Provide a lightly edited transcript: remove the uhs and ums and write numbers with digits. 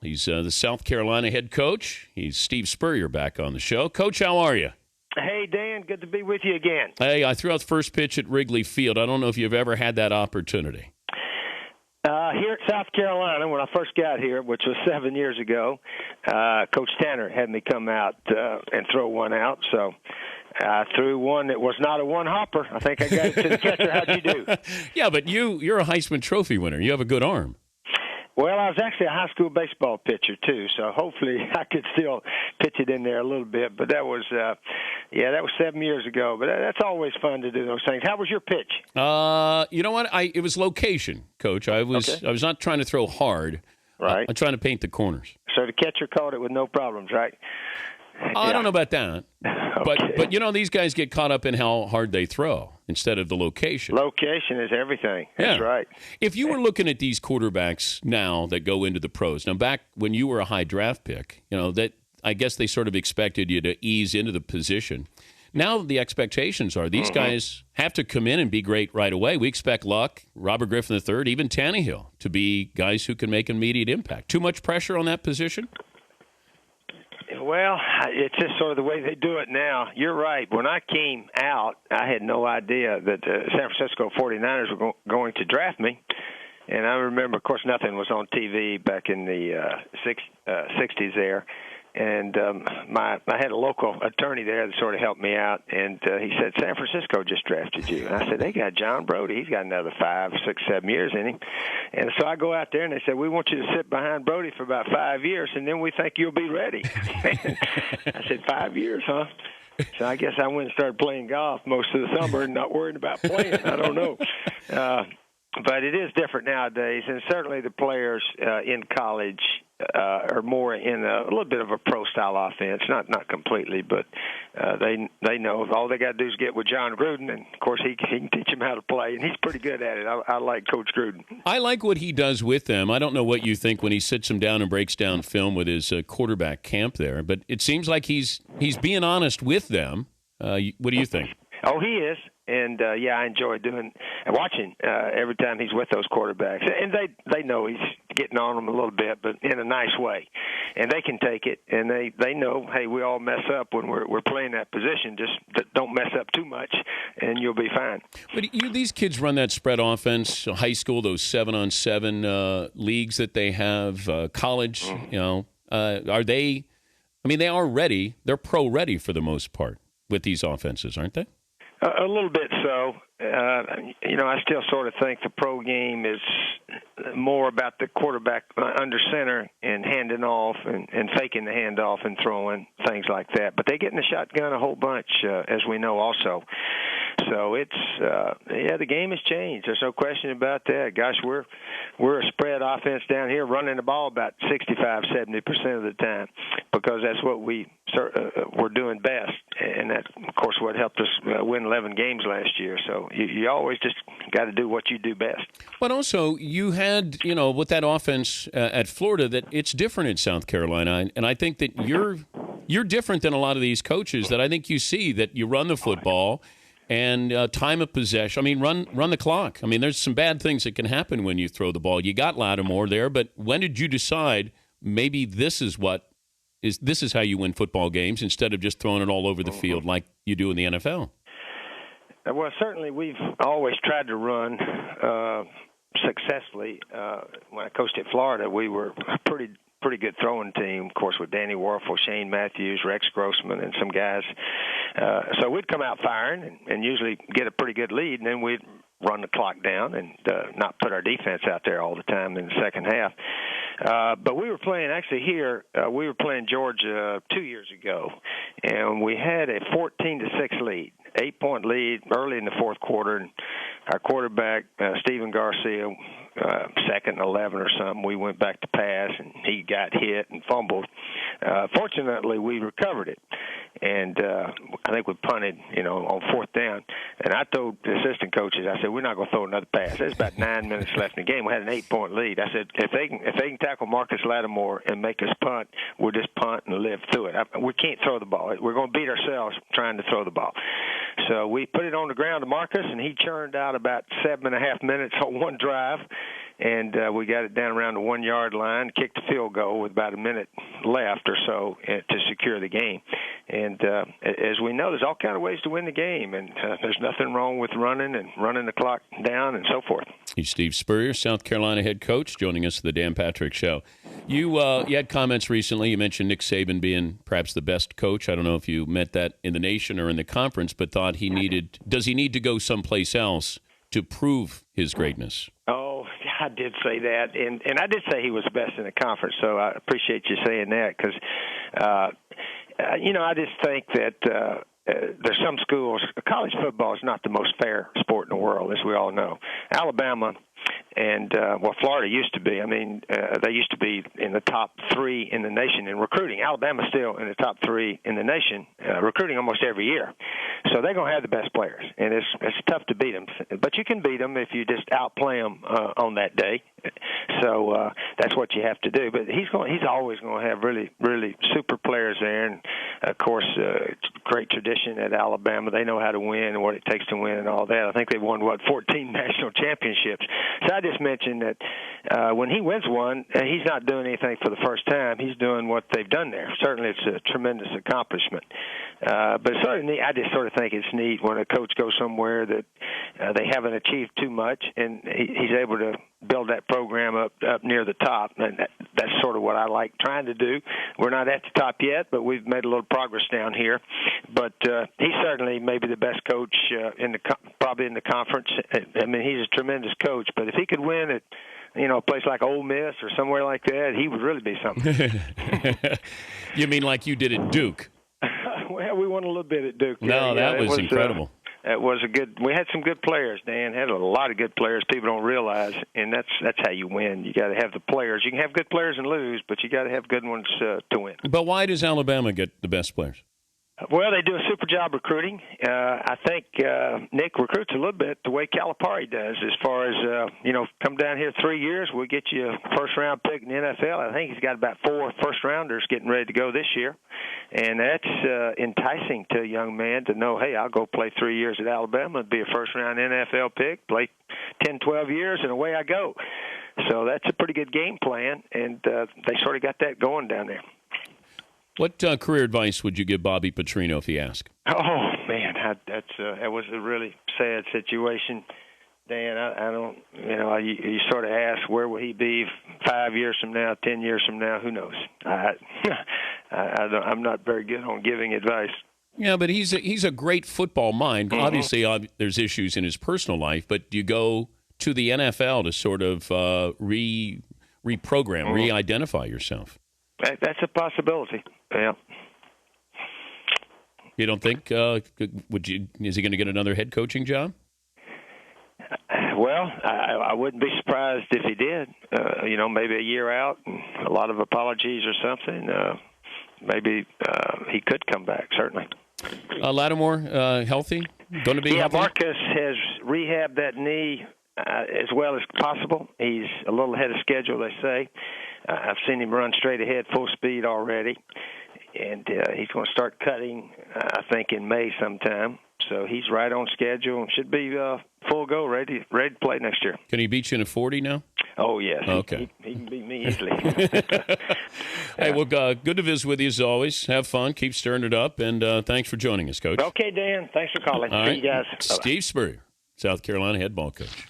He's the South Carolina head coach. He's Steve Spurrier back on the show. Coach, how are you? Hey, Dan. Good to be with you again. Hey, I threw out the first pitch at Wrigley Field. I don't know if you've ever had that opportunity. Here at South Carolina, when I first got here, which was 7 years ago, Coach Tanner had me come out and throw one out. So I threw one that was not a one-hopper. I think I got it to the catcher. How'd you do? Yeah, but you're a Heisman Trophy winner. You have a good arm. Well, I was actually a high school baseball pitcher, too, so hopefully I could still pitch it in there a little bit. But that was, that was 7 years ago. But that's always fun to do those things. How was your pitch? You know what? It was location, Coach. I was not trying to throw hard. Right. I'm trying to paint the corners. So the catcher caught it with no problems, right? I don't know about that. Okay. But, these guys get caught up in how hard they throw instead of the location. Location is everything. That's right. If you were looking at these quarterbacks now that go into the pros, now back when you were a high draft pick, that I guess they sort of expected you to ease into the position. Now the expectations are these guys have to come in and be great right away. We expect Luck, Robert Griffin III, even Tannehill to be guys who can make immediate impact. Too much pressure on that position? Well, it's just sort of the way they do it now. You're right. When I came out, I had no idea that the San Francisco 49ers were going to draft me. And I remember, of course, nothing was on TV back in the 60s there. And I had a local attorney there that sort of helped me out, and he said, San Francisco just drafted you. And I said, they got John Brody. He's got another 5, 6, 7 years in him. And so I go out there, and they said, we want you to sit behind Brody for about 5 years, and then we think you'll be ready. I said, 5 years, huh? So I guess I went and started playing golf most of the summer and not worried about playing. I don't know. But it is different nowadays, and certainly the players in college are more in a little bit of a pro-style offense. Not completely, but they know all they got to do is get with John Gruden, and, of course, he can teach them how to play, and he's pretty good at it. I like Coach Gruden. I like what he does with them. I don't know what you think when he sits them down and breaks down film with his quarterback camp there, but it seems like he's being honest with them. What do you think? Oh, he is. And, I enjoy watching every time he's with those quarterbacks. And they know he's getting on them a little bit, but in a nice way. And they can take it, and they know, hey, we all mess up when we're playing that position. Just don't mess up too much, and you'll be fine. But these kids run that spread offense, high school, those 7-on-7 leagues that they have, college, are they – I mean, they are ready. They're pro-ready for the most part with these offenses, aren't they? A little bit so. I still sort of think the pro game is more about the quarterback under center and handing off and faking the handoff and throwing, things like that. But they get in the shotgun a whole bunch, as we know also. So it's the game has changed. There's no question about that. Gosh, we're a spread offense down here, running the ball about 65-70% of the time because that's what we're doing best, and that, of course, what helped us win 11 games last year. So you always just got to do what you do best. But also, you had with that offense at Florida that it's different in South Carolina, and I think that you're different than a lot of these coaches that I think you see that you run the football. And time of possession. I mean, run the clock. I mean, there's some bad things that can happen when you throw the ball. You got Lattimore there, but when did you decide maybe this is how you win football games instead of just throwing it all over the field like you do in the NFL? Well, certainly we've always tried to run successfully. When I coached at Florida, we were a pretty good throwing team, of course, with Danny Warfel, Shane Matthews, Rex Grossman, and some guys. So we'd come out firing and usually get a pretty good lead, and then we'd run the clock down and not put our defense out there all the time in the second half. But we were playing, actually here, we were playing Georgia 2 years ago, and we had a 14-6 lead, 8-point lead early in the fourth quarter. And our quarterback, Stephen Garcia, second and 11 or something, we went back to pass, and he got hit and fumbled. Fortunately, we recovered it. And I think we punted, on fourth down. And I told the assistant coaches, I said, we're not going to throw another pass. There's about 9 minutes left in the game. We had an 8-point lead. I said, if they can tackle Marcus Lattimore and make us punt, we'll just punt and live through it. We can't throw the ball. We're going to beat ourselves trying to throw the ball. So we put it on the ground to Marcus, and he churned out about 7.5 minutes on one drive. and we got it down around the 1-yard line, kicked a field goal with about a minute left or so to secure the game. And as we know, there's all kind of ways to win the game, and there's nothing wrong with running the clock down and so forth. He's Steve Spurrier, South Carolina head coach, joining us at the Dan Patrick Show. You had comments recently. You mentioned Nick Saban being perhaps the best coach. I don't know if you meant that in the nation or in the conference, but thought does he need to go someplace else to prove his greatness? Oh, I did say that, and I did say he was the best in the conference, so I appreciate you saying that because, I just think that there's some schools. College football is not the most fair sport in the world, as we all know. Alabama and, Florida used to be. I mean, they used to be in the top 3 in the nation in recruiting. Alabama's still in the top 3 in the nation, recruiting almost every year. So they're going to have the best players, and it's tough to beat them. But you can beat them if you just outplay them on that day. So that's what you have to do. But he's always going to have really, really super players there, and of course, great tradition at Alabama. They know how to win and what it takes to win and all that. I think they've won 14 national championships. So I just mentioned that when he wins one, he's not doing anything for the first time. He's doing what they've done there. Certainly, it's a tremendous accomplishment. But sort of neat, I just sort of think it's neat when a coach goes somewhere that they haven't achieved too much, and he's able to build that program up near the top, and that's sort of what I like trying to do. We're not at the top yet, but we've made a little progress down here. But he's certainly maybe the best coach probably in the conference. I mean, he's a tremendous coach, but if he could win at a place like Ole Miss or somewhere like that, he would really be something. You mean like you did at Duke? Well, we won a little bit at Duke. No, that was incredible. It was we had some good players, Dan. Had a lot of good players people don't realize, and that's how you win. You got to have the players. You can have good players and lose, but you got to have good ones to win. But why does Alabama get the best players? Well, they do a super job recruiting. I think Nick recruits a little bit the way Calipari does as far as, come down here 3 years, we'll get you a first-round pick in the NFL. I think he's got about 4 first-rounders getting ready to go this year. And that's enticing to a young man to know, hey, I'll go play 3 years at Alabama and be a first-round NFL pick, play 10, 12 years, and away I go. So that's a pretty good game plan, and they sort of got that going down there. What career advice would you give Bobby Petrino if he asked? Oh, man, that was a really sad situation. Dan, I don't, you sort of ask where will he be 5 years from now, 10 years from now, who knows? I'm not very good on giving advice. Yeah, but he's a great football mind. Mm-hmm. Obviously, there's issues in his personal life, but you go to the NFL to sort of reprogram, re-identify yourself. That's a possibility. Yeah. You don't think? Is he going to get another head coaching job? Well, I wouldn't be surprised if he did. Maybe a year out, a lot of apologies or something. Maybe he could come back. Certainly. Lattimore healthy? Going to be? Yeah, healthy? Marcus has rehabbed that knee as well as possible. He's a little ahead of schedule, they say. I've seen him run straight ahead, full speed already, and he's going to start cutting, I think, in May sometime. So he's right on schedule and should be full go, ready to play next year. Can he beat you in a 40 now? Oh, yes. Okay. He can beat me easily. Hey, well, good to visit with you as always. Have fun. Keep stirring it up, and thanks for joining us, Coach. Okay, Dan. Thanks for calling. All See right. you guys. Steve Spurrier, South Carolina head ball coach.